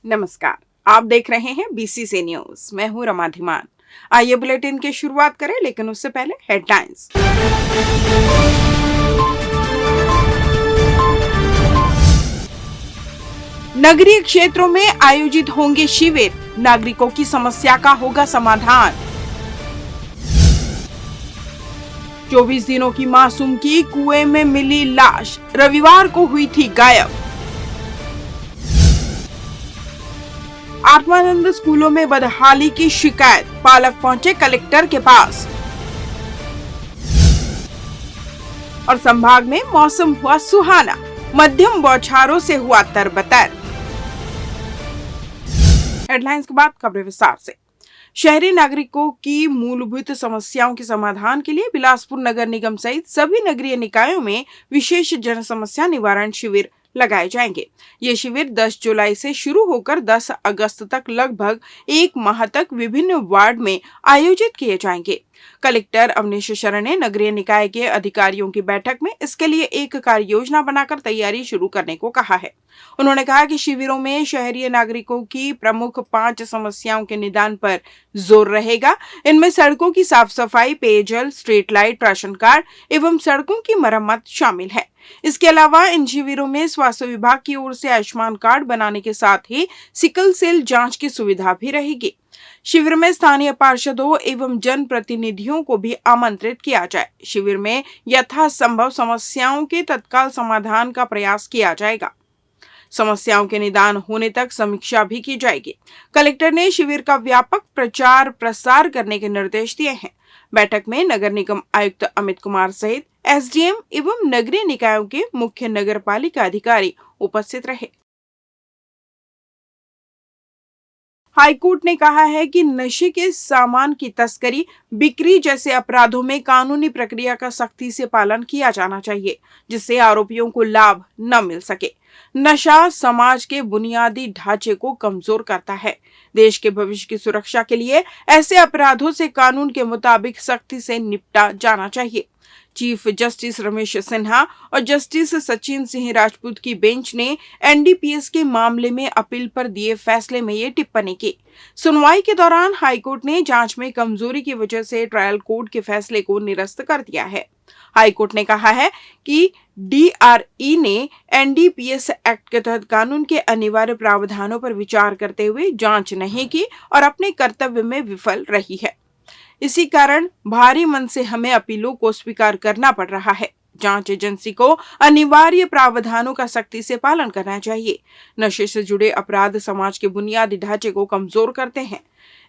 नमस्कार। आप देख रहे हैं बीसीसी न्यूज। मैं हूं रमा धीमान। आइए बुलेटिन की शुरुआत करें, लेकिन उससे पहले हेडलाइंस। नगरीय क्षेत्रों में आयोजित होंगे शिविर, नागरिकों की समस्या का होगा समाधान। 24 दिनों की मासूम की कुएं में मिली लाश, रविवार को हुई थी गायब। आत्मानंद स्कूलों में बदहाली की शिकायत, पालक पहुंचे कलेक्टर के पास। और संभाग में मौसम हुआ सुहाना, मध्यम बौछारों से हुआ तरबतर। हेडलाइंस के बाद खबरें विस्तार से। शहरी नागरिकों की मूलभूत समस्याओं के समाधान के लिए बिलासपुर नगर निगम सहित सभी नगरीय निकायों में विशेष जन समस्या निवारण शिविर लगाए जाएंगे। ये शिविर 10 जुलाई से शुरू होकर 10 अगस्त तक लगभग एक माह तक विभिन्न वार्ड में आयोजित किए जाएंगे। कलेक्टर अवनीश शरण ने नगरीय निकाय के अधिकारियों की बैठक में इसके लिए एक कार्य योजना बनाकर तैयारी शुरू करने को कहा है। उन्होंने कहा कि शिविरों में शहरी नागरिकों की प्रमुख 5 समस्याओं के निदान पर जोर रहेगा। इनमें सड़कों की साफ सफाई, पेयजल, स्ट्रीट लाइट, राशन कार्ड एवं सड़कों की मरम्मत शामिल है। इसके अलावा इन शिविरों में स्वास्थ्य विभाग की ओर से आयुष्मान कार्ड बनाने के साथ ही सिकल सेल जांच की सुविधा भी रहेगी। शिविर में स्थानीय पार्षदों एवं जन प्रतिनिधियों को भी आमंत्रित किया जाए। शिविर में यथासंभव समस्याओं के तत्काल समाधान का प्रयास किया जाएगा। समस्याओं के निदान होने तक समीक्षा भी की जाएगी। कलेक्टर ने शिविर का व्यापक प्रचार प्रसार करने के निर्देश दिए हैं। बैठक में नगर निगम आयुक्त अमित कुमार सहित एसडीएम एवं नगरीय निकायों के मुख्य नगरपालिका अधिकारी उपस्थित रहे। हाईकोर्ट ने कहा है कि नशे के सामान की तस्करी, बिक्री जैसे अपराधों में कानूनी प्रक्रिया का सख्ती से पालन किया जाना चाहिए, जिससे आरोपियों को लाभ न मिल सके। नशा समाज के बुनियादी ढांचे को कमजोर करता है। देश के भविष्य की सुरक्षा के लिए ऐसे अपराधों से कानून के मुताबिक सख्ती से निपटा जाना चाहिए। चीफ जस्टिस रमेश सिन्हा और जस्टिस सचिन सिंह राजपूत की बेंच ने एनडीपीएस के मामले में अपील पर दिए फैसले में ये टिप्पणी की। सुनवाई के दौरान हाईकोर्ट ने जांच में कमजोरी की वजह से ट्रायल कोर्ट के फैसले को निरस्त कर दिया है। हाईकोर्ट ने कहा है कि डीआरई ने एनडीपीएस एक्ट के तहत कानून के अनिवार्य प्रावधानों पर विचार करते हुए जांच नहीं की और अपने कर्तव्य में विफल रही है। इसी कारण भारी मन से हमें अपीलों को स्वीकार करना पड़ रहा है। जांच एजेंसी को अनिवार्य प्रावधानों का सख्ती से पालन करना चाहिए। नशे से जुड़े अपराध समाज के बुनियादी ढांचे को कमजोर करते हैं।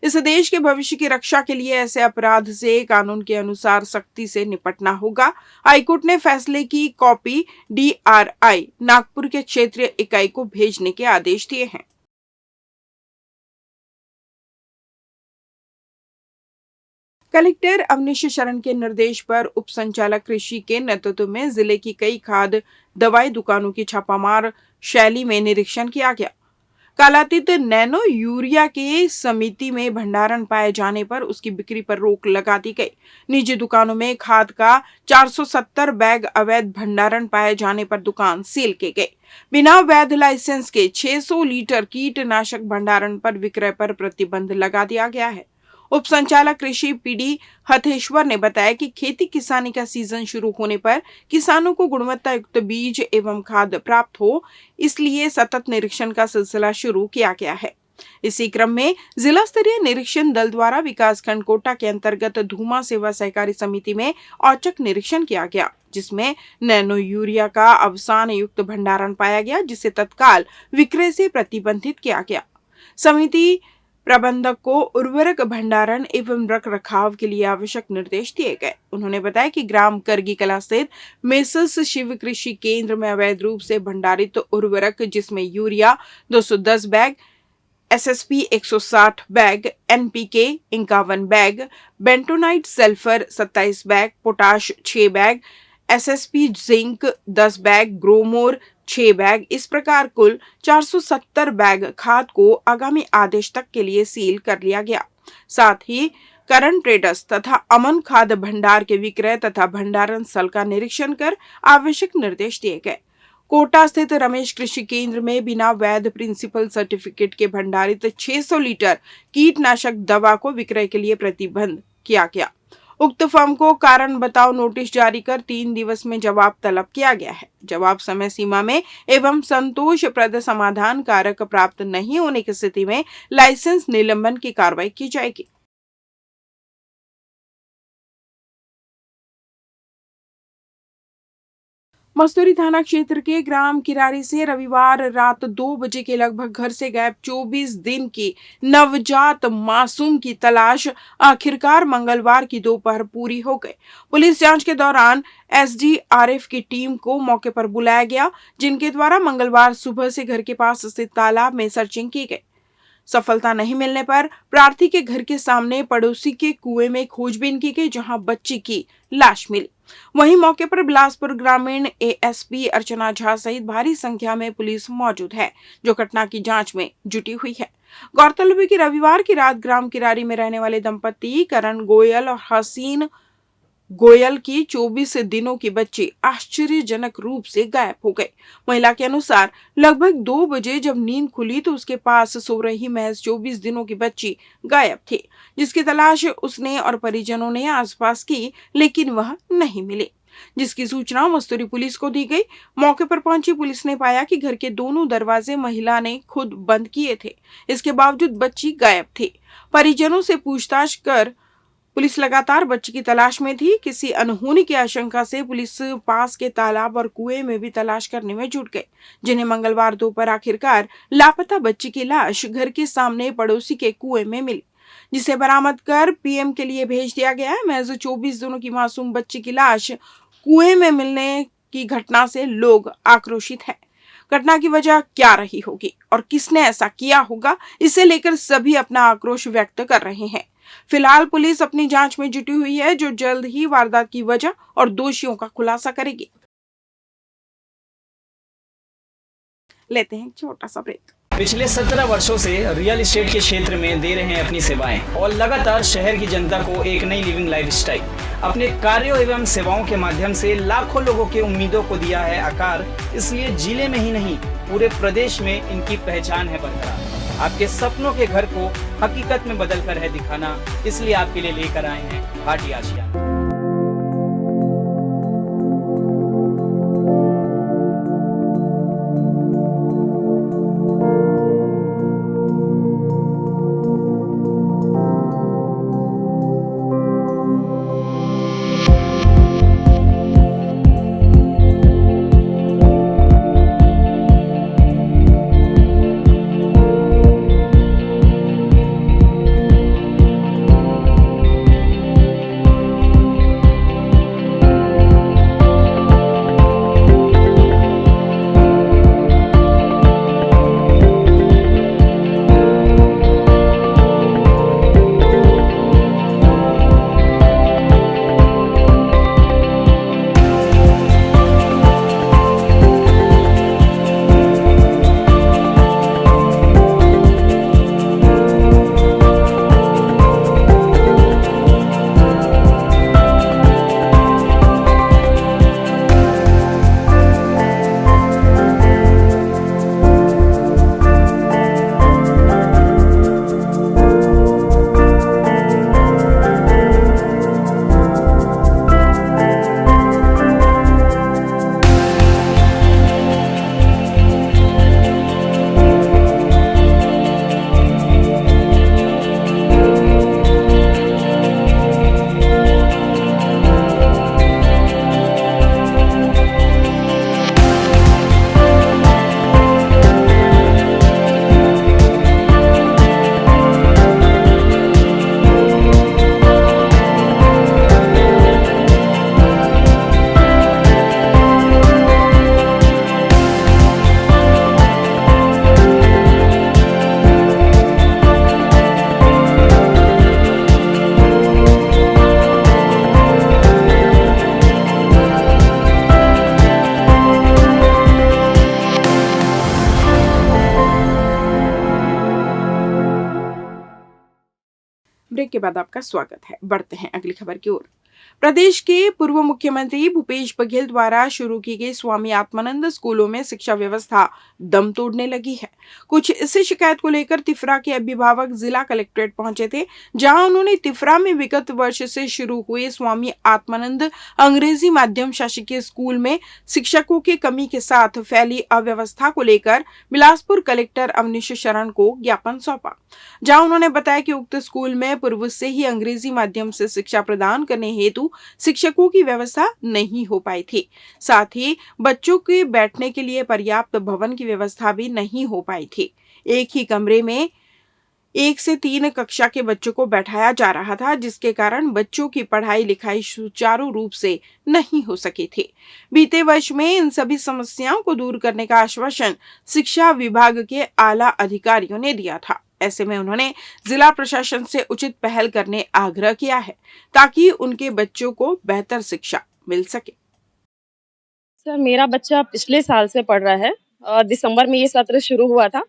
इस देश के भविष्य की रक्षा के लिए ऐसे अपराध से कानून के अनुसार सख्ती से निपटना होगा। हाईकोर्ट ने फैसले की कॉपी डीआरआई नागपुर के क्षेत्रीय इकाई को भेजने के आदेश दिए हैं। कलेक्टर अवनीश शरण के निर्देश पर उप संचालक कृषि के नेतृत्व में जिले की कई खाद दवाई दुकानों की छापामार शैली में निरीक्षण किया गया। कालातीत नैनो यूरिया के समिति में भंडारण पाए जाने पर उसकी बिक्री पर रोक लगा दी गई। निजी दुकानों में खाद का 470 बैग अवैध भंडारण पाए जाने पर दुकान सील की गई। बिना वैध लाइसेंस के 600 लीटर कीटनाशक भंडारण पर विक्रय पर प्रतिबंध लगा दिया गया है। उप संचालक कृषि पीडी हथेश्वर ने बताया कि खेती किसानी का सीजन शुरू होने पर किसानों को गुणवत्ता युक्त बीज एवं खाद प्राप्त हो, इसलिए सतत निरीक्षण का सिलसिला शुरू किया गया है। इसी क्रम में जिला स्तरीय निरीक्षण दल द्वारा विकासखंड कोटा के अंतर्गत धूमा सेवा सहकारी समिति में औचक निरीक्षण किया गया, जिसमें नैनो यूरिया का अवसान युक्त भंडारण पाया गया, जिसे तत्काल विक्रय से प्रतिबंधित किया गया। समिति प्रबंधक को उर्वरक भंडारण एवं रख रखाव के लिए आवश्यक निर्देश दिए गए। उन्होंने बताया कि ग्राम करगी कला स्थित मेसर्स शिव कृषि केंद्र में अवैध रूप से भंडारित उर्वरक, जिसमें urea 210 bag, SSP 160 bag, NPK 51 bag, bentonite sulphur 27 bag, potash 6 bag, SSP zinc 10 bag, Gromor 6 bag, इस प्रकार कुल 470 बैग खाद को आगामी आदेश तक के लिए सील कर लिया गया। साथ ही करण ट्रेडर्स तथा अमन खाद भंडार के विक्रय तथा भंडारण स्थल का निरीक्षण कर आवश्यक निर्देश दिए गए। कोटा स्थित रमेश कृषि केंद्र में बिना वैध प्रिंसिपल सर्टिफिकेट के भंडारित 600 लीटर कीटनाशक दवा को विक्रय के लिए प्रतिबंध किया गया। उक्त फर्म को कारण बताओ नोटिस जारी कर 3 दिवस में जवाब तलब किया गया है। जवाब समय सीमा में एवं संतोषप्रद समाधान कारक प्राप्त नहीं होने की स्थिति में लाइसेंस निलंबन की कार्रवाई की जाएगी। मस्तूरी थाना क्षेत्र के ग्राम किरारी से रविवार रात 2 बजे के लगभग घर से गायब 24 दिन की नवजात मासूम की तलाश आखिरकार मंगलवार की दोपहर पूरी हो गई। पुलिस जांच के दौरान एसडीआरएफ की टीम को मौके पर बुलाया गया, जिनके द्वारा मंगलवार सुबह से घर के पास स्थित तालाब में सर्चिंग की गई। सफलता नहीं मिलने पर प्रार्थी के घर के सामने पड़ोसी के कुएं में खोजबीन की गई, जहां बच्ची की लाश मिली। वहीं मौके पर बिलासपुर ग्रामीण एएसपी अर्चना झा सहित भारी संख्या में पुलिस मौजूद है, जो घटना की जांच में जुटी हुई है। गौरतलब है कि रविवार की रात ग्राम किरारी में रहने वाले दंपति करण गोयल और हसीन गोयल की 24 दिनों की बच्ची आश्चर्यजनक रूप से गायब हो गई। महिला के अनुसार लगभग 2 बजे जब नींद खुली तो उसके पास सो रही महज 24 दिनों की बच्ची गायब थी, जिसकी तलाश उसने और परिजनों ने आसपास की, लेकिन वह नहीं मिली, जिसकी सूचना मस्तूरी पुलिस को दी गई। मौके पर पहुंची पुलिस ने पाया कि घर के दोनों दरवाजे महिला ने खुद बंद किए थे। इसके बावजूद बच्ची गायब थी। परिजनों से पूछताछ कर पुलिस लगातार बच्ची की तलाश में थी। किसी अनहोनी की आशंका से पुलिस पास के तालाब और कुएं में भी तलाश करने में जुट गई, जिन्हें मंगलवार दोपहर आखिरकार लापता बच्ची की लाश घर के सामने पड़ोसी के कुएं में मिली, जिसे बरामद कर पीएम के लिए भेज दिया गया है। महज 24 दिनों की मासूम बच्ची की लाश कुएं में मिलने की घटना से लोग आक्रोशित हैं। घटना की वजह क्या रही होगी और किसने ऐसा किया होगा, इसे लेकर सभी अपना आक्रोश व्यक्त कर रहे हैं। फिलहाल पुलिस अपनी जांच में जुटी हुई है, जो जल्द ही वारदात की वजह और दोषियों का खुलासा करेगी। लेते हैं एक छोटा सा ब्रेक। पिछले 17 वर्षों से रियल एस्टेट के क्षेत्र में दे रहे हैं अपनी सेवाएं और लगातार शहर की जनता को एक नई लिविंग लाइफस्टाइल। अपने कार्यों एवं सेवाओं के माध्यम से लाखों लोगों की उम्मीदों को दिया है आकार। इसलिए जिले में ही नहीं पूरे प्रदेश में इनकी पहचान है बरकरार। आपके सपनों के घर को हकीकत में बदल कर है दिखाना, इसलिए आपके लिए लेकर आए हैं भाटी आशिया। ब्रेक के बाद आपका स्वागत है। बढ़ते हैं अगली खबर की ओर। प्रदेश के पूर्व मुख्यमंत्री भूपेश बघेल द्वारा शुरू की गई स्वामी आत्मानंद स्कूलों में शिक्षा व्यवस्था दम तोड़ने लगी है। कुछ इसी शिकायत को लेकर तिफरा के अभिभावक जिला कलेक्ट्रेट पहुंचे थे, जहां उन्होंने तिफरा में विगत वर्ष से शुरू हुए स्वामी आत्मानंद अंग्रेजी माध्यम शासकीय स्कूल में शिक्षकों की कमी के साथ फैली अव्यवस्था को लेकर बिलासपुर कलेक्टर अवनीश शरण को ज्ञापन सौंपा, जहां उन्होंने बताया कि उक्त स्कूल में पूर्व से ही अंग्रेजी माध्यम से शिक्षा प्रदान करने हेतु शिक्षकों की व्यवस्था नहीं हो पाई थी। साथ ही बच्चों के बैठने के लिए पर्याप्त भवन की व्यवस्था भी नहीं हो पाई थी। एक ही कमरे में 1 से 3 कक्षा के बच्चों को बैठाया जा रहा था, जिसके कारण बच्चों की पढ़ाई लिखाई सुचारू रूप से नहीं हो सकी थी। बीते वर्ष में इन सभी समस्याओं को दूर करने का आश्वासन शिक्षा विभाग के आला अधिकारियों ने दिया था। ऐसे में उन्होंने जिला प्रशासन से उचित पहल करने आग्रह किया है, ताकि उनके बच्चों को बेहतर शिक्षा मिल सके। सर, मेरा बच्चा पिछले साल से पढ़ रहा है और दिसंबर में ये सत्र शुरू हुआ था।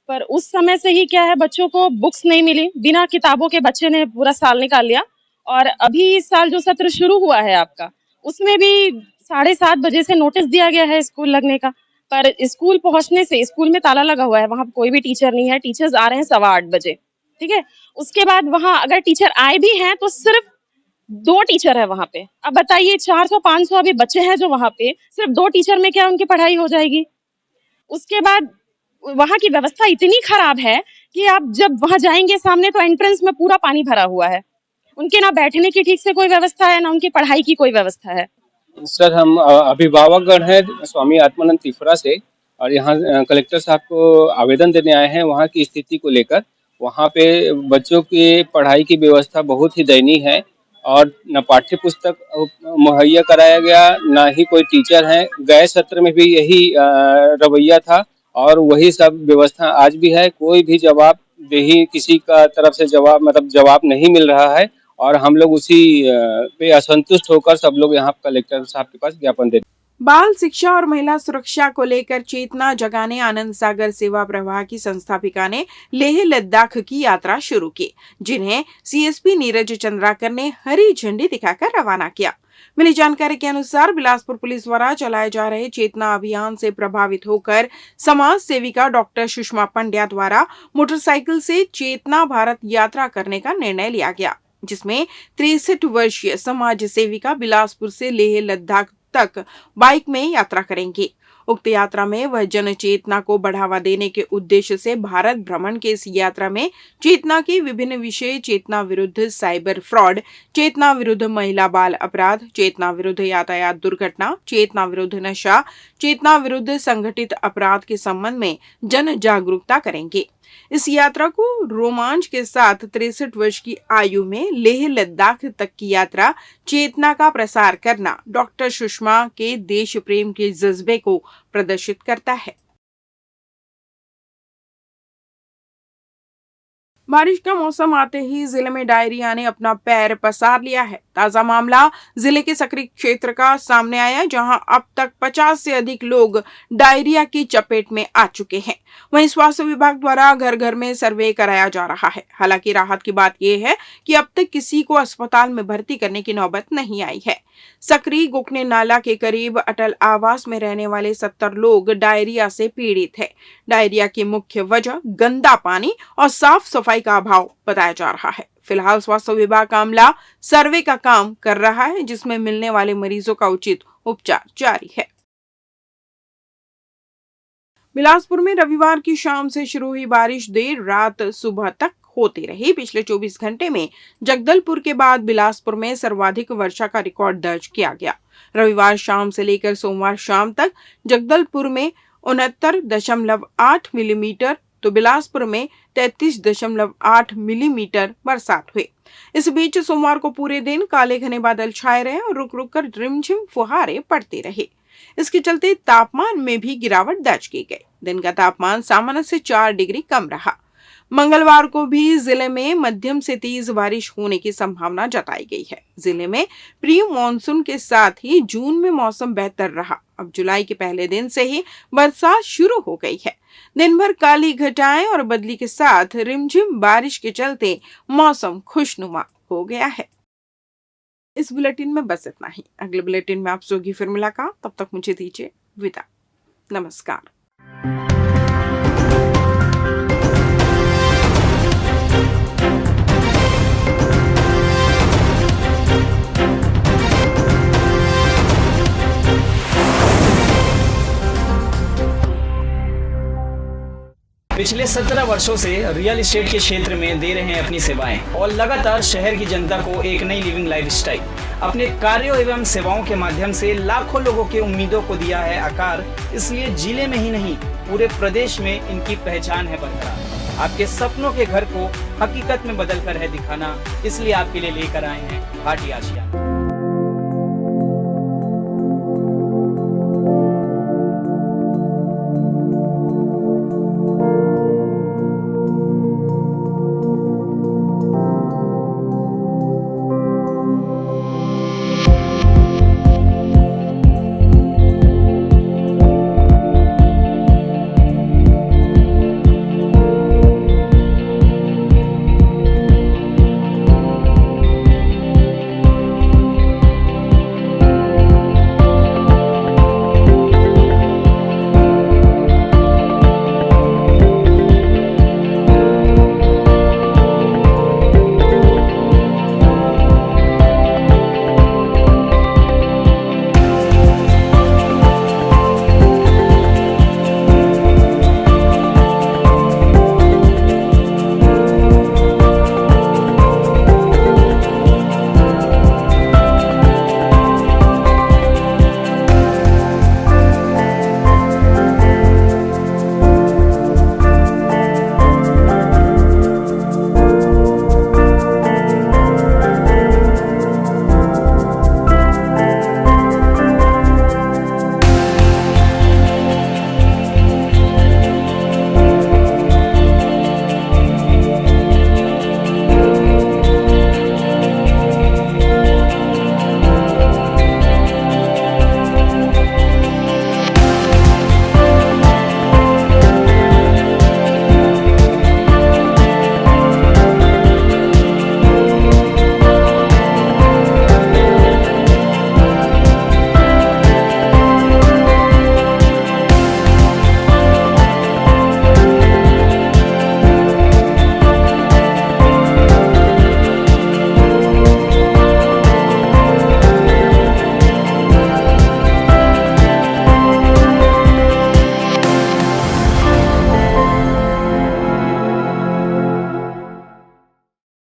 पर उस समय से ही क्या है, बच्चों को बुक्स नहीं मिली, बिना किताबों के बच्चे ने पूरा साल निकाल लिया। और अभी इस साल जो सत्र शुरू हुआ है आपका, उसमें भी 7:30 बजे से नोटिस दिया गया है स्कूल लगने का। पर स्कूल पहुंचने से स्कूल में ताला लगा हुआ है, वहां कोई भी टीचर नहीं है। टीचर्स आ रहे हैं 8:15 बजे, ठीक है। उसके बाद वहां अगर टीचर आए भी हैं तो सिर्फ 2 टीचर है वहां पे। अब बताइए 400-500 अभी बच्चे हैं जो वहां पे, सिर्फ 2 टीचर में क्या उनकी पढ़ाई हो जाएगी? उसके बाद वहां की व्यवस्था इतनी खराब है कि आप जब वहां जाएंगे सामने तो एंट्रेंस में पूरा पानी भरा हुआ है। उनके ना बैठने की ठीक से कोई व्यवस्था है, ना उनकी पढ़ाई की कोई व्यवस्था है। सर, हम अभिभावकगण हैं स्वामी आत्मानंद तिफरा से, और यहाँ कलेक्टर साहब को आवेदन देने आए हैं वहाँ की स्थिति को लेकर। वहाँ पे बच्चों की पढ़ाई की व्यवस्था बहुत ही दयनीय है, और न पाठ्य पुस्तक मुहैया कराया गया, न ही कोई टीचर है। गए सत्र में भी यही रवैया था, और वही सब व्यवस्था आज भी है। कोई भी जवाबदेही किसी का तरफ से जवाब नहीं मिल रहा है, और हम लोग उसी पे असंतुष्ट होकर सब लोग यहाँ कलेक्टर साहब के पास ज्ञापन दे। बाल शिक्षा और महिला सुरक्षा को लेकर चेतना जगाने आनंद सागर सेवा प्रवाह की संस्थापिका ने लेह लद्दाख की यात्रा शुरू की, जिन्हें सीएसपी नीरज चंद्राकर ने हरी झंडी दिखाकर रवाना किया। मिली जानकारी के अनुसार बिलासपुर पुलिस द्वारा चलाए जा रहे चेतना अभियान से प्रभावित होकर समाज सेविका डॉक्टर सुषमा पंड्या द्वारा मोटरसाइकिल से चेतना भारत यात्रा करने का निर्णय लिया गया, जिसमें 63 वर्षीय समाज सेविका बिलासपुर से लेह लद्दाख तक बाइक में यात्रा करेंगी। उक्त यात्रा में वह जन चेतना को बढ़ावा देने के उद्देश्य से भारत भ्रमण के इस यात्रा में चेतना के विभिन्न विषय, चेतना विरुद्ध साइबर फ्रॉड, चेतना विरुद्ध महिला बाल अपराध, चेतना विरुद्ध यातायात दुर्घटना, चेतना विरुद्ध नशा, चेतना विरुद्ध संगठित अपराध के संबंध में जन जागरूकता करेंगे। इस यात्रा को रोमांच के साथ 63 वर्ष की आयु में लेह लद्दाख तक की यात्रा चेतना का प्रसार करना डॉक्टर सुषमा के देश प्रेम के जज्बे को प्रदर्शित करता है। बारिश का मौसम आते ही जिले में डायरिया ने अपना पैर पसार लिया है। ताजा मामला जिले के सकरी क्षेत्र का सामने आया, जहां अब तक 50 से अधिक लोग डायरिया की चपेट में आ चुके हैं। वहीं स्वास्थ्य विभाग द्वारा घर घर में सर्वे कराया जा रहा है। हालांकि राहत की बात यह है कि अब तक किसी को अस्पताल में भर्ती करने की नौबत नहीं आई है। सकरी गोकने नाला के करीब अटल आवास में रहने वाले 70 लोग डायरिया से पीड़ित है। डायरिया की मुख्य वजह गंदा पानी और साफ सफाई का अभाव बताया जा रहा है। फिलहाल स्वास्थ्य विभाग का अमला सर्वे का काम कर रहा है, जिसमें मिलने वाले मरीजों का उचित उपचार जारी है। बिलासपुर में रविवार की शाम से शुरू हुई बारिश देर रात सुबह तक होती रही। पिछले 24 घंटे में जगदलपुर के बाद बिलासपुर में सर्वाधिक वर्षा का रिकॉर्ड दर्ज किया गया। रविवार शाम से लेकर सोमवार शाम तक जगदलपुर में 69.8 मिलीमीटर तो बिलासपुर में 33.8 मिलीमीटर बरसात हुई। इस बीच सोमवार को पूरे दिन काले घने बादल छाए रहे और रुक रुक कर रिमझिम फुहारे पड़ते रहे। इसके चलते तापमान में भी गिरावट दर्ज की गई। दिन का तापमान सामान्य से 4 डिग्री कम रहा। मंगलवार को भी जिले में मध्यम से तेज बारिश होने की संभावना जताई गई है। जिले में प्री मानसून के साथ ही जून में मौसम बेहतर रहा। अब जुलाई के पहले दिन से ही बरसात शुरू हो गई है। दिन भर काली घटाएं और बदली के साथ रिमझिम बारिश के चलते मौसम खुशनुमा हो गया है। इस बुलेटिन में बस इतना ही। अगले बुलेटिन में आपसे होगी फिर मुलाकात, तब तक मुझे दीजिए विदा। नमस्कार। पिछले 17 वर्षों से रियल एस्टेट के क्षेत्र में दे रहे हैं अपनी सेवाएं और लगातार शहर की जनता को एक नई लिविंग लाइफस्टाइल। अपने कार्यों एवं सेवाओं के माध्यम से लाखों लोगों की उम्मीदों को दिया है आकार। इसलिए जिले में ही नहीं पूरे प्रदेश में इनकी पहचान है बरकरार। आपके सपनों के घर को हकीकत में बदल कर है दिखाना, इसलिए आपके लिए लेकर आए हैं भाटी आशिया।